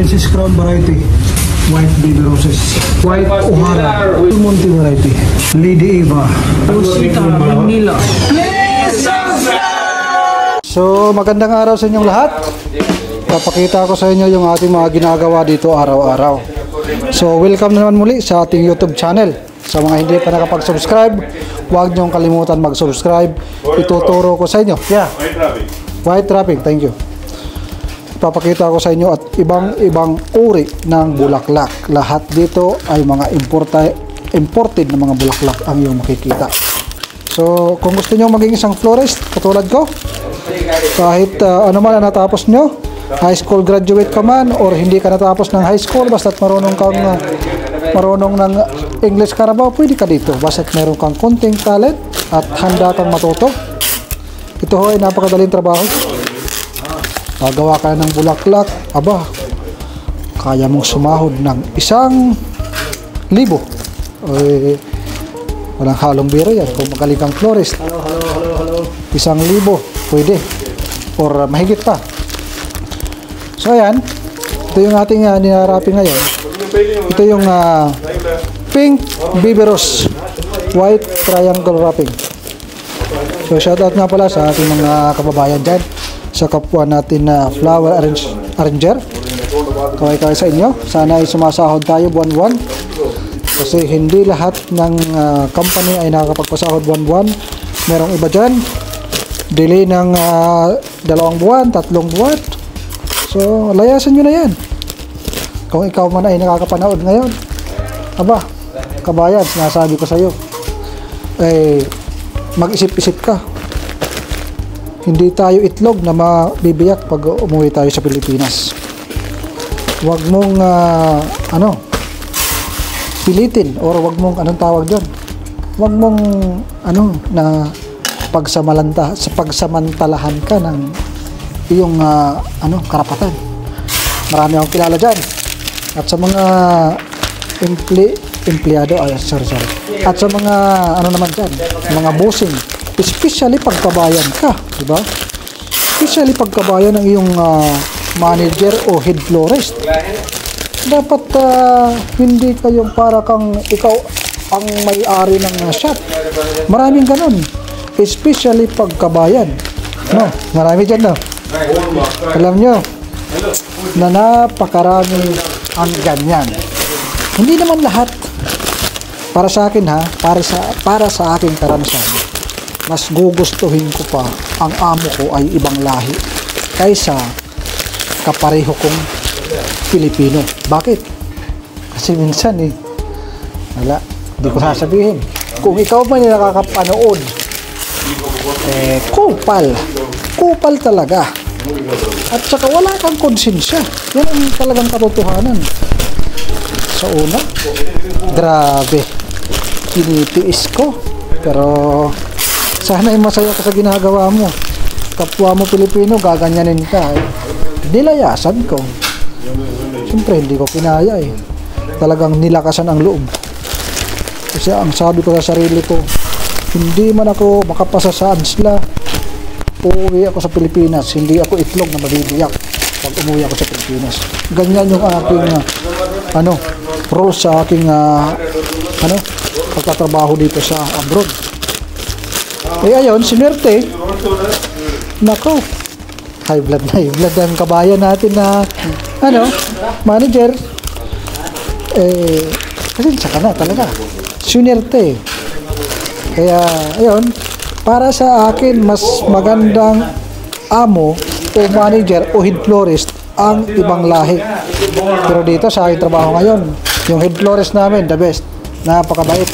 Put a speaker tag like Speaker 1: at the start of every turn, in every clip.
Speaker 1: This is Crown variety. White baby roses. White O'Hara. Monte variety. Lady Eva. Rosita Manila. So, magandang araw sa inyong lahat. Papakita ko sa inyo yung ating mga ginagawa dito araw-araw. So, welcome naman muli sa ating YouTube channel. Sa mga hindi pa nakapag-subscribe, huwag niyong kalimutan mag-subscribe. Ituturo ko sa inyo. Yeah. White wrapping. Thank you. Papakita ko sa inyo at ibang uri ng bulaklak. Lahat dito ay mga imported na mga bulaklak ang iyong makikita. So, kung gusto niyo maging isang florist katulad ko, kahit ano man na natapos nyo, high school graduate ka man or hindi ka natapos ng high school, basta't marunong kang marunong ng English Carabao, pwede ka dito. Basta't meron kang konting talent at handa kang matuto. Ito ho ay napakadaling trabaho. Gagawa ka ng bulaklak, aba, kaya mong sumahod ng 1,000. Walang halong biro yan. Kung magaling kang florist, 1,000 pwede. Or mahigit pa. So ayan, ito yung ating ninarapin ngayon. Ito yung pink baby rose white triangle wrapping. So shoutout nga pala sa ating mga kababayan dyan, sa kapwa natin na flower arranger. Kaway-kaway sa inyo. Sana ay sumasahod tayo buwan-buwan. Kasi hindi lahat ng company ay nakakapagpasahod buwan-buwan. Merong iba dyan, delay ng 2 buwan, 3 buwan. So, layasan nyo na yan. Kung ikaw man ay nakakapanood ngayon, aba, kabayan, sinasabi ko sa iyo, mag-isip-isip ka. Hindi tayo itlog na mabibiyak pag umuwi tayo sa Pilipinas. Huwag mong pilitin or huwag mong anong tawag doon. Huwag mong na pagsamantalahan ka ng iyong karapatan. Marami akong kilala dyan. At sa mga empleyado, at sa mga naman dyan, mga bossing, especially pagkabayan ka, di ba? Especially pagkabayan ng iyong manager o head florist. Dapat hindi kayong para kang ikaw ang may-ari ng shop. Maraming ganun. Especially pagkabayan. No, marami dyan, no? Alam nyo na napakarami ang ganyan. Hindi naman lahat. Para sa akin para sa aking karanasan, mas gugustuhin ko pa ang amo ko ay ibang lahi kaysa kapareho kong Pilipino. Bakit? Kasi minsan wala, hindi ko sasabihin. Kung ikaw man yung nakakapanood, kupal talaga. At saka wala kang konsensya. Yan ang talagang katotohanan. Sa una, grabe, tinitiis ko. Pero sana ay masaya ka sa ginagawa mo. Kapwa mo Pilipino, gaganyanin ka. Nilayasan ko. Siyempre, hindi ko kinaya Talagang nilakasan ang loob. Kasi ang sabi ko sa sarili ko, hindi man ako makapasa sa ANSLA, uuwi ako sa Pilipinas. Hindi ako itlog na mabibiyak pag umuwi ako sa Pilipinas. Ganyan yung aking role sa aking pagtatrabaho dito sa abroad. Ayun, sinwerte. Nako, high blood ang kabayan natin na manager. Pasensya ka na talaga. Sinwerte. Kaya, ayun, para sa akin, mas magandang amo o manager o head florist ang ibang lahi. Pero dito sa aking trabaho ngayon, yung head florist namin, the best. Napakabait.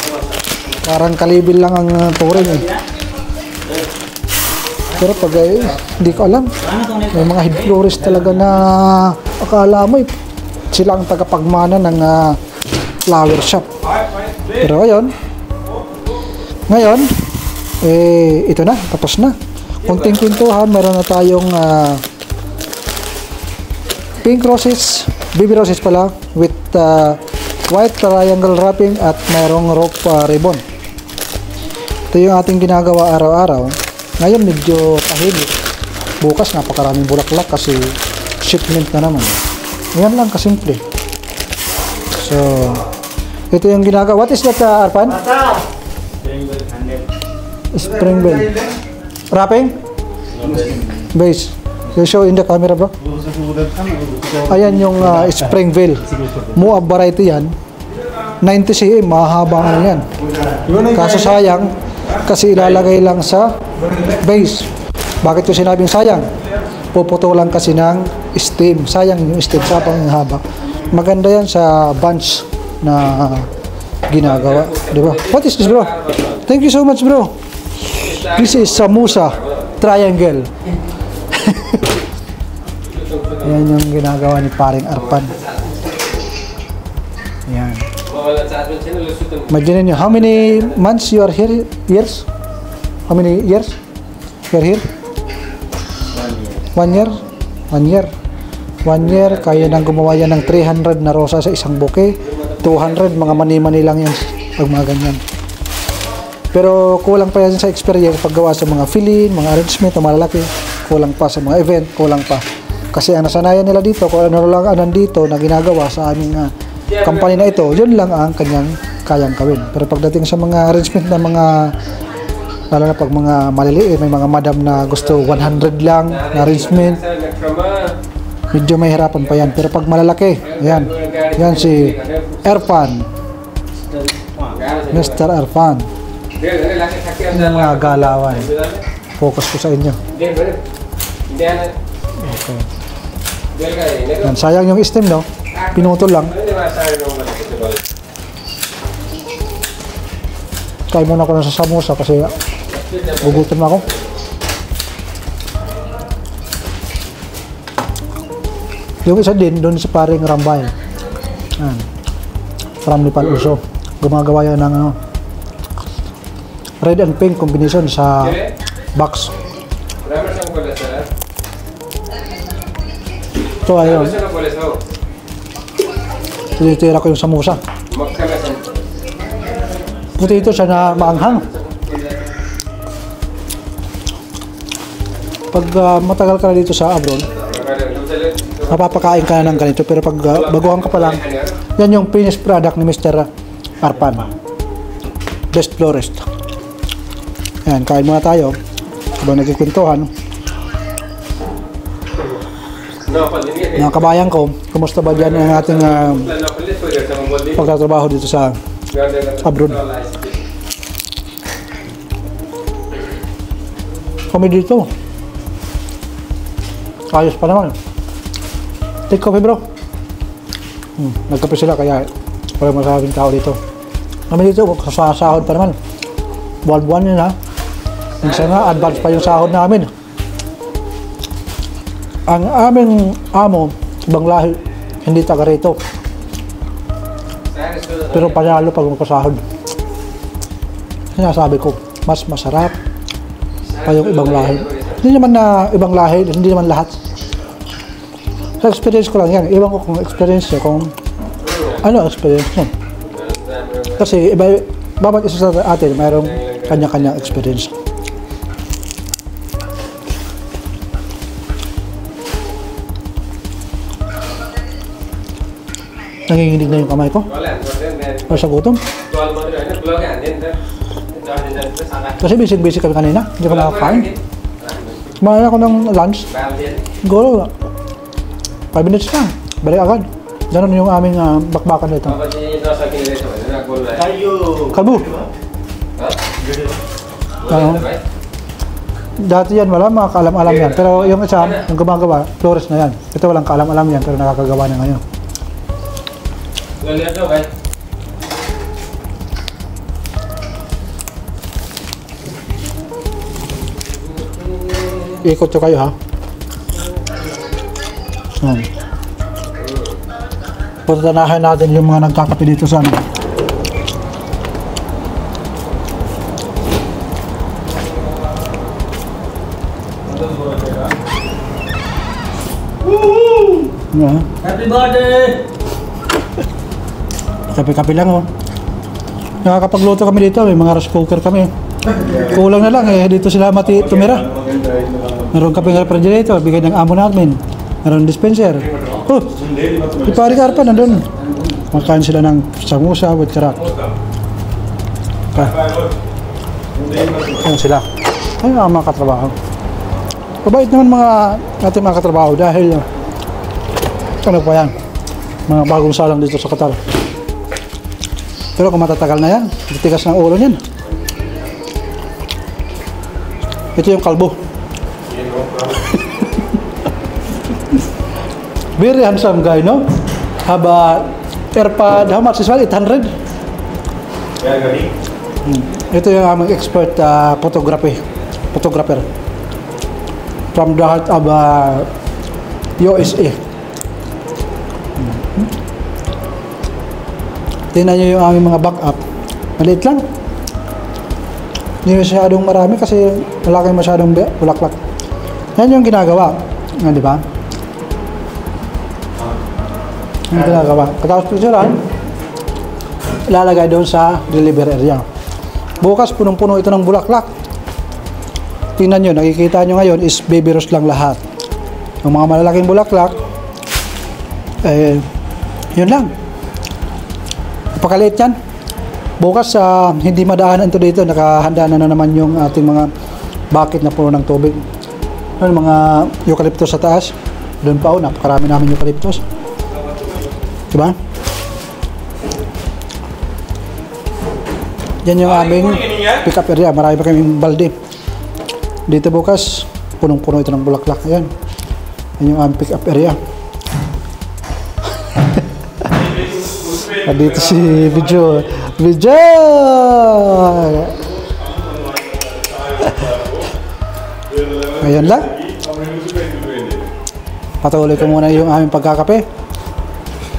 Speaker 1: Parang kalibil lang ang turing Pero pag hindi ko alam, may mga head florist talaga na akala mo sila ang tagapagmana ng flower shop. Pero ayun, ngayon, ito na, tapos na. Kunting kwentuhan, meron na tayong pink roses, baby roses pala, with white triangle wrapping at mayroong rope ribbon. Ito yung ating ginagawa araw-araw. Ngayon medyo tahimik. Bukas napakaraming bulaklak kasi shipment na naman. Yan lang kasimple. So, ito yung ginagawa. What is that, Arpan? Spring bell. Wrapping? Base. You show in the camera, bro. Ayan yung spring bell. Moab variety yan. 90 cm, mahaba nga yan. Kaso sayang, kasi ilalagay lang sa base. Bakit ko sinabing sayang? Puputulan kasi ng stem. Sayang yung stem, sa pang haba. Maganda yan sa bunch na ginagawa. Diba? What is this, bro? Thank you so much, bro. This is samosa triangle. Yan yung ginagawa ni paring Arpan. Yan. Imagine nyo, how many months you are here? Years? How many years you are here? 1 year? 1 year. 1 year, kaya nang gumawa yan ng 300 na rosa sa isang bouquet. 200, mga mani-mani lang yan pag mga ganyan. Pero kulang pa yan sa experience paggawa sa mga fill-in, mga arrangement, malalaki. Kulang pa sa mga event, kulang pa. Kasi ang nasanayan nila dito, kung ano lang ang nandito na ginagawa sa aming company na ito, yun lang ang kanyang kayang gawin. Pero pagdating sa mga arrangement na mga, lalo na pag mga maliliit, may mga madam na gusto 100 lang na arrangement, medyo may hirapan pa yan. Pero pag malalaki, yan. Yan si Erfan. Mr. Erfan. Yung mga galawan. Focus ko sa inyo. Okay. Yan, sayang yung stem, no? Pinutol lang. Kain muna ako sa samosa kasi gugutom ako. Yung isa din, doon sa paring Rambay. Yan. From Nepal also. Gumagawa yan ng red and pink combination sa box. Ito ayun. Tinitira ko yung samosa. Puti ito siya na maanghang. Pag matagal ka na dito sa abroad, napapakain ka na ng ganito. Pero pag baguhan ka pa lang, yan yung finished product ni Mr. Arpan. Best florist. Yan, kain muna tayo. Habang nagkikwentuhan. Mga kabayan ko, kumusta ba dyan ang ating pagtatrabaho dito sa abroad? Kami dito. Ayos pa naman. Take coffee, bro. Nagkape sila kaya walang masasabing tao dito. Kami dito, sasahod pa naman. Buwan-buwan yun, ha. Minsan nga, advance pa yung sahod namin. Ang aming amo, ibang lahi, hindi taga rito. Pero panalo pag magpasahod. Sinasabi ko, mas masarap pa yung ibang lahi. Hindi naman na ibang lahi, hindi naman lahat. Sa experience ko lang yan. Iwan ko kung experience nyo, kung ano experience nyo. Kasi iba, bawat isa sa atin, mayroong kanya-kanya experience. Nanginginig na yung kamay ko. O sa gutom. Kasi busy kami kanina. Hindi ko nakakain. Kumain ako ng lunch. Siguro 5 minutes na. Balik agad. Ganun yung aming bakbakan nito. Kalbo. Dati yan wala, mga kaalam-alam yan. Pero yung isa, yung gumagawa, flores na yan. Ito walang kaalam-alam yan, pero nakakagawa na ngayon. Ikot ko kayo, ha? Puntanahin natin yung mga nagkakape dito sa ano.
Speaker 2: Happy birthday!
Speaker 1: Kape-kape lang, oh. Nakakapagluto kami dito, may mga rice cooker kami. Kulang na lang, dito sila tumira. Meron kapeng refrigerator, bigay ng amo namin. Meron dispenser. Oh, di pari Carpa nandun. Makain sila ng samosa with karak. Ayan sila. Ayun ang mga katrabaho. Mabait naman ating mga katrabaho dahil ano pa yan, mga bagong salang dito sa Qatar. Pero kung matatagal na yan, titigas ng ulo niyan. Ito yung kalbo. Very handsome guy, no? Have a AirPod, how much is one? 800? Ito yung aming expert photographer from the heart of USA. Tingnan nyo yung aming mga backup. Maliit lang. Hindi masyadong marami kasi wala kayong masyadong bulaklak. Yan yung ginagawa. Di ba? Yung ginagawa. Katapos picturean, ilalagay doon sa delivery area. Bukas punong-puno ito ng bulaklak. Tingnan nyo, nakikita nyo ngayon is baby rose lang lahat. Yung mga malalaking bulaklak, yun lang. Napakaliit yan. Bukas hindi madaanan ito dito, nakahanda na naman yung ating mga bucket na puno ng tubig. Yung mga eucalyptus sa taas, doon pa napakarami namin eucalyptus. Diba? Yan yung aming pick up area. Marami pa kaming balde. Dito bukas, punong-puno ito ng bulaklak. Ayan. Yan yung aming pick up area. Dito si Video. Ayan lang. Patuloy ko muna yung aming pagkakape.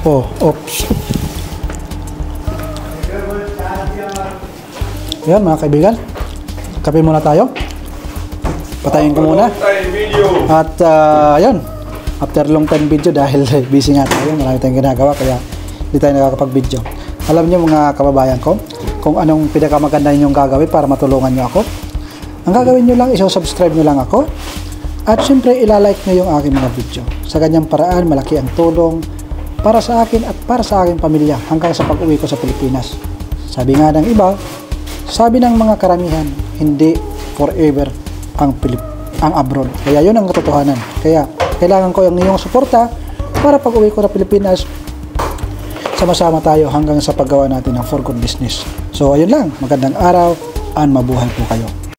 Speaker 1: Oh, oops. Yan mga kaibigan, kape muna tayo. Patayin ko muna. At yan, after long time video dahil busy nga tayo, marami tayong ginagawa kaya hindi tayo nakakapag-video. Alam niyo mga kababayan ko, kung anong pinakamaganda ninyong gagawin para matulungan niyo ako. Ang gagawin niyo lang, iso-subscribe niyo lang ako. At syempre, ilalike niyo yung aking mga video. Sa ganyang paraan, malaki ang tulong para sa akin at para sa aking pamilya hanggang sa pag-uwi ko sa Pilipinas. Sabi nga ng iba, sabi ng mga karamihan, hindi forever ang abroad. Kaya yun ang katotohanan. Kaya kailangan ko yung iyong suporta para pag-uwi ko sa Pilipinas, sama-sama tayo hanggang sa paggawa natin ng for good business. So ayun lang, magandang araw and mabuhay po kayo.